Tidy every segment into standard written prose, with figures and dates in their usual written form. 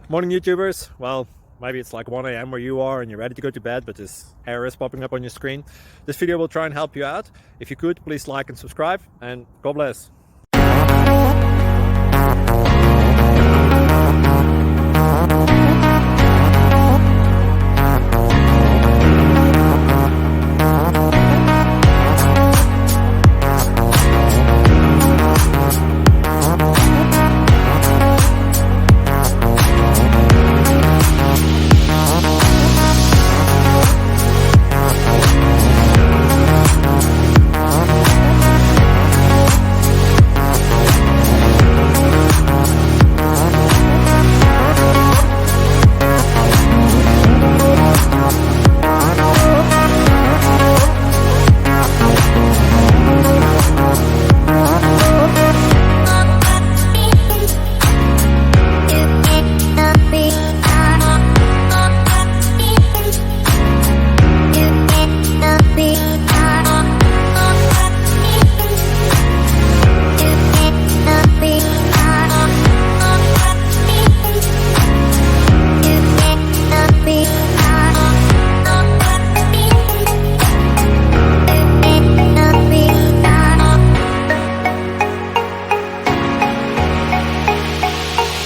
Morning, YouTubers. Well, maybe it's like 1 a.m. where you are and you're ready to go to bed, but this error is popping up on your screen. This video will try and help you out. If you could, please like and subscribe, and God bless.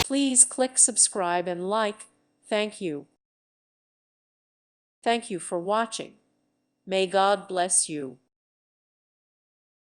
Please click subscribe and like. Thank you. Thank you for watching. May God bless you.